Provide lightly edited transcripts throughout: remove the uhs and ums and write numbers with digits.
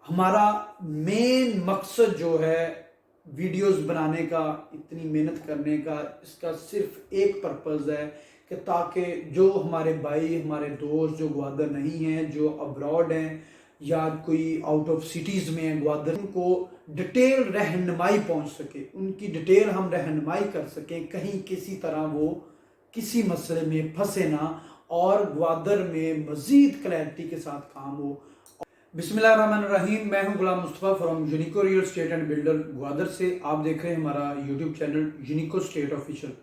हमारा मेन मकसद जो है वीडियोस बनाने का, इतनी मेहनत करने का, इसका सिर्फ एक पर्पज़ है कि ताकि जो हमारे भाई, हमारे दोस्त जो ग्वादर नहीं हैं, जो अब्रॉड हैं या कोई आउट ऑफ सिटीज़ में हैं ग्वादर, उनको डिटेल रहनुमाई पहुंच सके, उनकी डिटेल हम रहनुमाई कर सकें, कहीं किसी तरह वो किसी मसले में फंसे ना और ग्वादर में मज़ीद क्लैरिटी के साथ काम हो। बिस्मिल्लाहिर्रहमानिर्रहीम। मैं हूं Ghulam Mustafa from Unico real estate and builder Gwadar से। आप देख रहे हैं हमारा YouTube channel Unico estate official.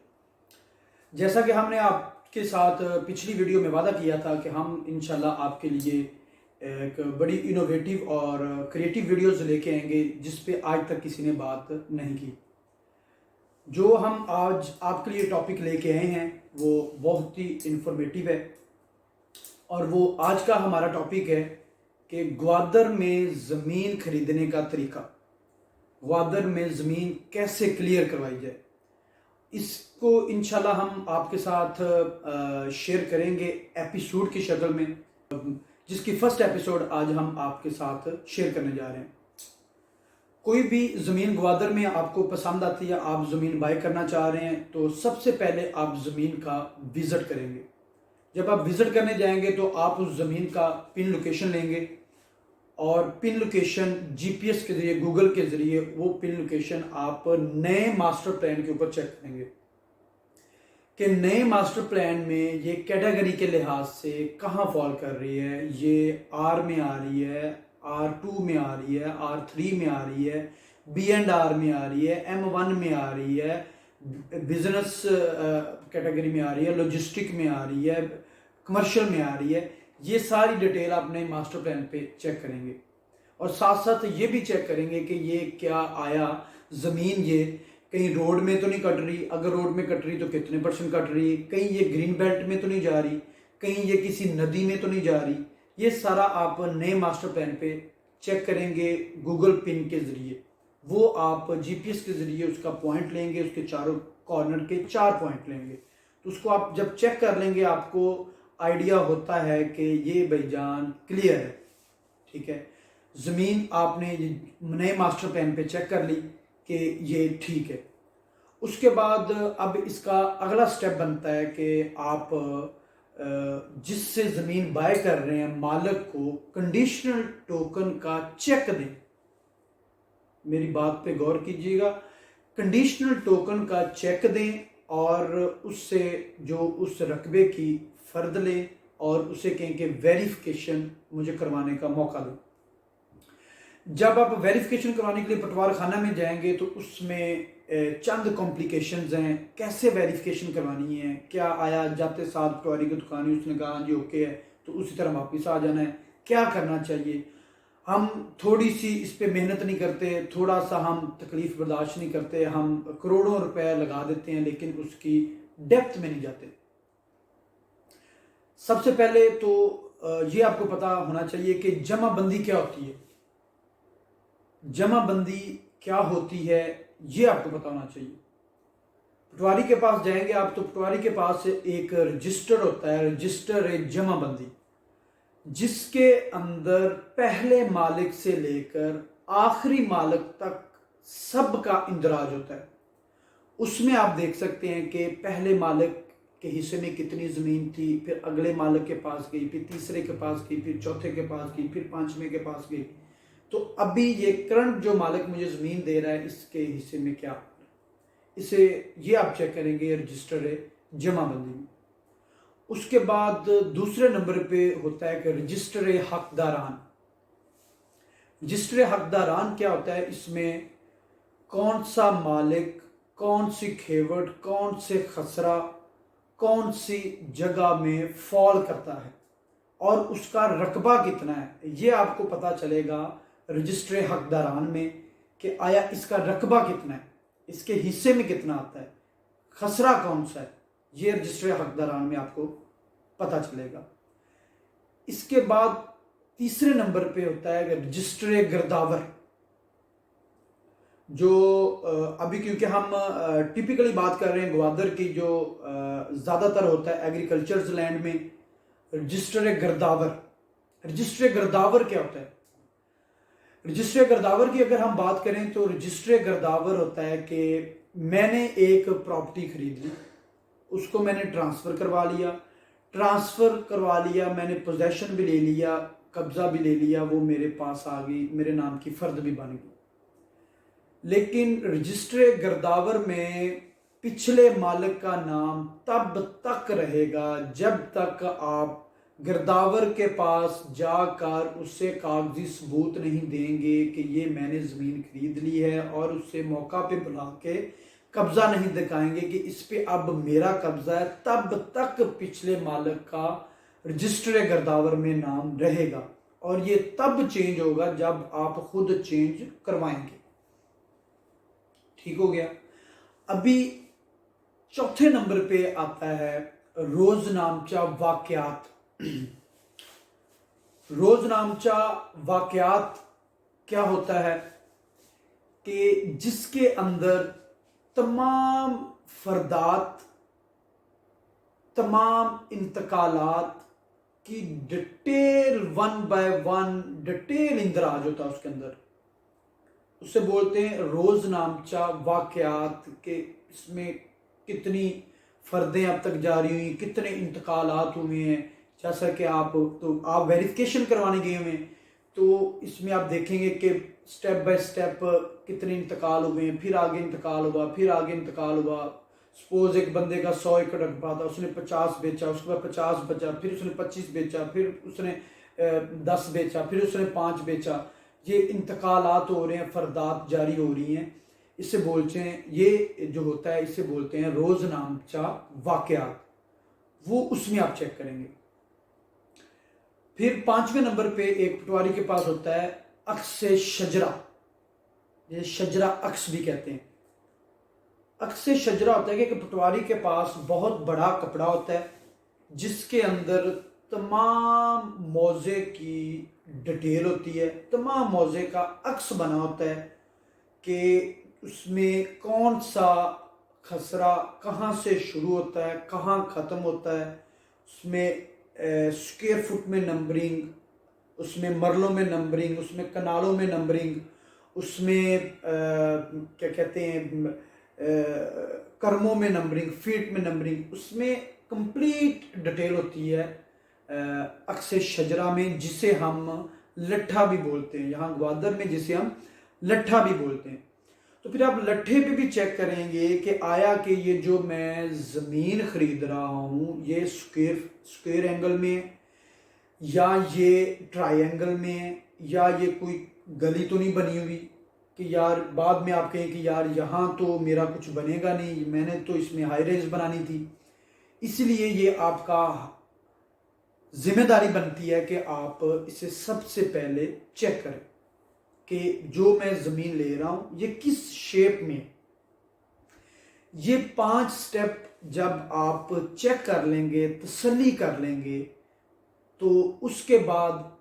जैसा कि हमने आपके साथ पिछली वीडियो में वादा किया था कि हम इंशाल्लाह आपके लिए एक बड़ी इनोवेटिव और क्रिएटिव वीडियोस लेके आएंगे जिस पे आज तक किसी ने बात नहीं की। जो हम आज आपके लिए टॉपिक लेके आए हैं वो बहुत ही इंफॉर्मेटिव है और वो आज का हमारा टॉपिक है कि ग्वादर में ज़मीन खरीदने का तरीका, ग्वादर में ज़मीन कैसे क्लियर करवाई जाए। इसको इंशाल्लाह हम आपके साथ शेयर करेंगे एपिसोड की शक्ल में, जिसकी फर्स्ट एपिसोड आज हम आपके साथ शेयर करने जा रहे हैं। कोई भी ज़मीन ग्वादर में आपको पसंद आती है, आप ज़मीन बाय करना चाह रहे हैं, तो सबसे पहले आप ज़मीन का विज़िट करेंगे। जब आप विज़िट करने जाएंगे तो आप उस ज़मीन का पिन लोकेशन लेंगे और पिन लोकेशन जीपीएस के ज़रिए, गूगल के ज़रिए वो पिन लोकेशन आप नए मास्टर प्लान के ऊपर चेक करेंगे कि नए मास्टर प्लान में ये कैटेगरी के लिहाज से कहाँ फॉल कर रही है। ये आर में आ रही है, R2 में आ रही है, R3 में आ रही है, B&R में आ रही है, M1 में आ रही है, बिजनेस कैटेगरी में आ रही है, लॉजिस्टिक में आ रही है, कमर्शियल में आ रही है। ये सारी डिटेल आप नए मास्टर प्लान पे चेक करेंगे और साथ साथ ये भी चेक करेंगे कि ये क्या आया ज़मीन, ये कहीं रोड में तो नहीं कट रही, अगर रोड में कट रही तो कितने % कट रही, कहीं ये ग्रीन बेल्ट में तो नहीं जा रही, कहीं ये किसी नदी में तो नहीं जा रही। ये सारा आप नए मास्टर प्लान पे चेक करेंगे गूगल पिन के ज़रिए। वो आप जीपीएस के ज़रिए उसका पॉइंट लेंगे, उसके चारों कॉर्नर के 4 पॉइंट लेंगे, तो उसको आप जब चेक कर लेंगे आपको आइडिया होता है कि ये भाईजान क्लियर है, ठीक है। ज़मीन आपने नए मास्टर प्लान पे चेक कर ली कि ये ठीक है। उसके बाद अब इसका अगला स्टेप बनता है कि आप जिससे ज़मीन बाय कर रहे हैं मालिक को कंडीशनल टोकन का चेक दें। मेरी बात पे गौर कीजिएगा, कंडीशनल टोकन का चेक दें और उससे जो उस रकबे की फ़र्द लें और उसे कहें कि वेरिफिकेशन मुझे करवाने का मौका दें। जब आप वेरिफिकेशन करवाने के लिए पटवार खाना में जाएंगे तो उसमें चंद कॉम्प्लिकेशंस हैं। कैसे वेरिफिकेशन करवानी है, क्या आया जाते साथ पटवारी की दुकान है, उसने कहा जी ओके है, तो उसी तरह वापस आ जाना है, क्या करना चाहिए। हम थोड़ी सी इस पे मेहनत नहीं करते, थोड़ा सा हम तकलीफ बर्दाश्त नहीं करते, हम करोड़ों रुपए लगा देते हैं लेकिन उसकी डेप्थ में नहीं जाते। सबसे पहले तो ये आपको पता होना चाहिए कि जमाबंदी क्या होती है। जमाबंदी क्या होती है ये आपको पता होना चाहिए। पटवारी के पास जाएंगे आप तो पटवारी के पास एक रजिस्टर होता है, रजिस्टर है जमाबंदी, जिसके अंदर पहले मालिक से लेकर आखिरी मालिक तक सबका इंदराज होता है। उसमें आप देख सकते हैं कि पहले मालिक के हिस्से में कितनी ज़मीन थी, फिर अगले मालिक के पास गई, फिर तीसरे के पास गई, फिर चौथे के पास गई, फिर 5वें के पास गई। तो अभी ये करंट जो मालिक मुझे ज़मीन दे रहा है इसके हिस्से में क्या, इसे ये आप चेक करेंगे रजिस्टर है जमाबंदी में। उसके बाद दूसरे नंबर पे होता है कि रजिस्टर हकदारान। रजिस्टर हकदारान क्या होता है, इसमें कौन सा मालिक, कौन सी खेवट, कौन से खसरा, कौन सी जगह में फॉल करता है और उसका रकबा कितना है, ये आपको पता चलेगा रजिस्टर हकदारान में कि आया इसका रकबा कितना है, इसके हिस्से में कितना आता है, खसरा कौन सा है, ये रजिस्टर हकदारान में आपको पता चलेगा। इसके बाद तीसरे नंबर पे होता है रजिस्टर गिरदावर, जो अभी क्योंकि हम टिपिकली बात कर रहे हैं ग्वादर की, जो ज़्यादातर होता है एग्रीकल्चर लैंड में, रजिस्टर गिरदावर। रजिस्टर गिरदावर क्या होता है, रजिस्ट्री गिरदावर की अगर हम बात करें तो रजिस्ट्री गिरदावर होता है कि मैंने एक प्रॉपर्टी खरीद ली, उसको मैंने ट्रांसफ़र करवा लिया, मैंने पोजेशन भी ले लिया, कब्ज़ा भी ले लिया, वो मेरे पास आ गई, मेरे नाम की फ़र्द भी बन गई। लेकिन रजिस्ट्री गिरदावर में पिछले मालिक का नाम तब तक रहेगा जब तक आप गिरदावर के पास जाकर उससे कागजी सबूत नहीं देंगे कि ये मैंने ज़मीन खरीद ली है, और उससे मौका पे बुला के कब्ज़ा नहीं दिखाएंगे कि इस पे अब मेरा कब्ज़ा है, तब तक पिछले मालिक का रजिस्ट्री गिरदावर में नाम रहेगा। और ये तब चेंज होगा जब आप खुद चेंज करवाएंगे। ठीक हो गया। अभी चौथे नंबर पे आता है रोजनामचा वाकयात। रोजनामचा वाकयात क्या होता है कि जिसके अंदर तमाम फरदात, तमाम इंतकालात की डिटेल 1 बाय 1 डिटेल इंदराज होता है उसके अंदर। उसे बोलते हैं रोजनामचा वाकयात के इसमें कितनी फर्दें अब तक जारी हुई, कितने इंतकालात हुए हैं। जैसा कि आप वेरिफिकेशन करवाने गए हुए हैं तो इसमें आप देखेंगे कि स्टेप बाय स्टेप कितने इंतकाल हुए हैं, फिर आगे इंतकाल हुआ, फिर आगे इंतकाल हुआ। सपोज एक बंदे का 100 एकड़ रकबा था, उसने 50 बेचा, उसके बाद 50 बचा, फिर उसने 25 बेचा, फिर उसने 10 बेचा, फिर उसने 5 बेचा। ये इंतकालात हो रहे हैं, फरदात जारी हो रही हैं। इसे बोलते हैं, ये जो होता है इसे बोलते हैं रोजनामचा वाकयात। वो उसमें आप चेक करेंगे। फिर 5वें नंबर पे एक पटवारी के पास होता है अक्स शजरा, ये शजरा अक्स भी कहते हैं। अक्स शजरा होता है कि पटवारी के पास बहुत बड़ा कपड़ा होता है जिसके अंदर तमाम मौजे की डिटेल होती है, तमाम मौजे का अक्स बना होता है कि उसमें कौन सा खसरा कहाँ से शुरू होता है, कहाँ ख़त्म होता है। उसमें स्क्वायर फुट में नंबरिंग, उसमें मरलों में नंबरिंग, उसमें कनालों में नंबरिंग, उसमें क्या कहते हैं कर्मों में नंबरिंग, फीट में नंबरिंग, उसमें कंप्लीट डिटेल होती है अक्स शजरा में, जिसे हम लट्ठा भी बोलते हैं। यहाँ ग्वादर में जिसे हम लट्ठा भी बोलते हैं। तो फिर आप लट्ठे पे भी चेक करेंगे कि आया कि ये जो मैं ज़मीन खरीद रहा हूँ ये स्क्वायर एंगल में है, या ये ट्रायंगल में है, या ये कोई गली तो नहीं बनी हुई कि यार बाद में आप कहें कि यार यहाँ तो मेरा कुछ बनेगा नहीं, मैंने तो इसमें हाई रेंज बनानी थी। इसलिए ये आपका जिम्मेदारी बनती है कि आप इसे सबसे पहले चेक करें कि जो मैं ज़मीन ले रहा हूँ ये किस शेप में। ये 5 स्टेप जब आप चेक कर लेंगे, तसल्ली कर लेंगे, तो उसके बाद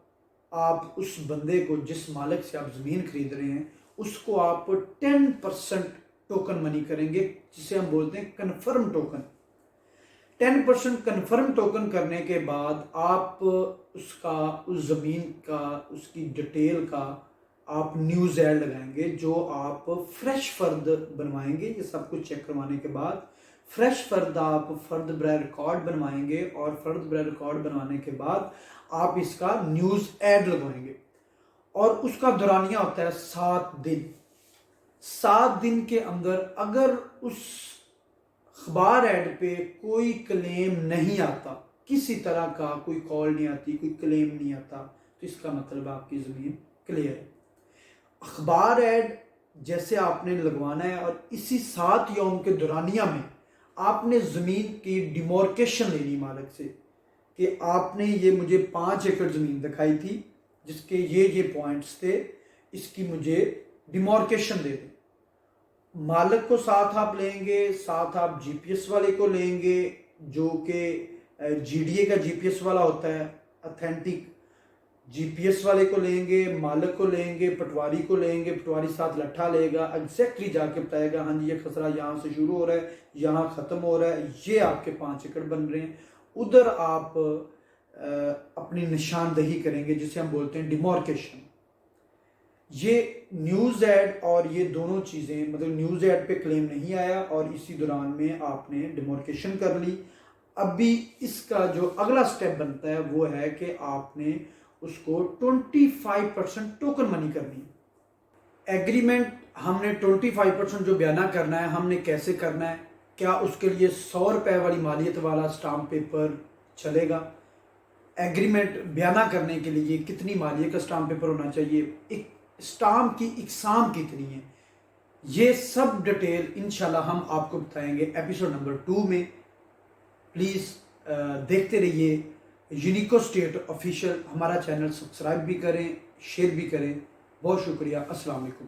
आप उस बंदे को, जिस मालिक से आप ज़मीन खरीद रहे हैं, उसको आप 10% टोकन मनी करेंगे, जिसे हम बोलते हैं कन्फर्म टोकन। 10% कन्फर्म टोकन करने के बाद आप उसका, उस ज़मीन का, उसकी डिटेल का आप न्यूज़ एड लगाएंगे, जो आप फ्रेश फर्द बनवाएंगे। ये सब कुछ चेक करवाने के बाद फ्रेश फर्द आप फर्द बर रिकॉर्ड बनवाएंगे, और फर्द बर रिकॉर्ड बनवाने के बाद आप इसका न्यूज़ एड लगवाएंगे, और उसका दौरानिया होता है 7 दिन। 7 दिन के अंदर अगर उस अखबार ऐड पे कोई क्लेम नहीं आता, किसी तरह का कोई कॉल नहीं आती, कोई क्लेम नहीं आता, तो इसका मतलब आपकी ज़मीन क्लियर है। अखबार ऐड जैसे आपने लगवाना है, और इसी 7 यौम के दौरानिया में आपने ज़मीन की डिमोर्केशन लेनी मालिक से कि आपने ये मुझे 5 एकड़ ज़मीन दिखाई थी जिसके ये पॉइंट्स थे, इसकी मुझे डिमोर्केशन दे दें। मालिक को साथ आप लेंगे, साथ आप जीपीएस वाले को लेंगे जो कि जीडीए का जीपीएस वाला होता है, ऑथेंटिक जीपीएस वाले को लेंगे, मालिक को लेंगे, पटवारी को लेंगे, पटवारी साथ लट्ठा लेगा, एग्जैक्टली जाके बताएगा हाँ जी ये खसरा यहाँ से शुरू हो रहा है, यहाँ ख़त्म हो रहा है, ये आपके 5 एकड़ बन रहे हैं। उधर आप अपनी निशानदही करेंगे जिसे हम बोलते हैं डिमोर्केशन। ये न्यूज़ ऐड और ये दोनों चीज़ें, मतलब न्यूज़ ऐड पे क्लेम नहीं आया और इसी दौरान में आपने डिमोर्केशन कर ली। अभी इसका जो अगला स्टेप बनता है वो है कि आपने उसको 25% टोकन मनी करनी है। एग्रीमेंट हमने 25% जो बयाना करना है, हमने कैसे करना है? क्या उसके लिए 100 रुपए वाली मालियत वाला स्टाम्प पेपर चलेगा? एग्रीमेंट बयाना करने के लिए कितनी मालियत का स्टाम्प पेपर होना चाहिए? एक स्टाम्प की इकसाम कितनी है? ये सब डिटेल इंशाल्लाह हम आपको बताएंगे एपिसोड नंबर 2 में। प्लीज़ देखते रहिए यूनिको स्टेट ऑफिशियल। हमारा चैनल सब्सक्राइब भी करें, शेयर भी करें। बहुत शुक्रिया। अस्सलाम वालेकुम।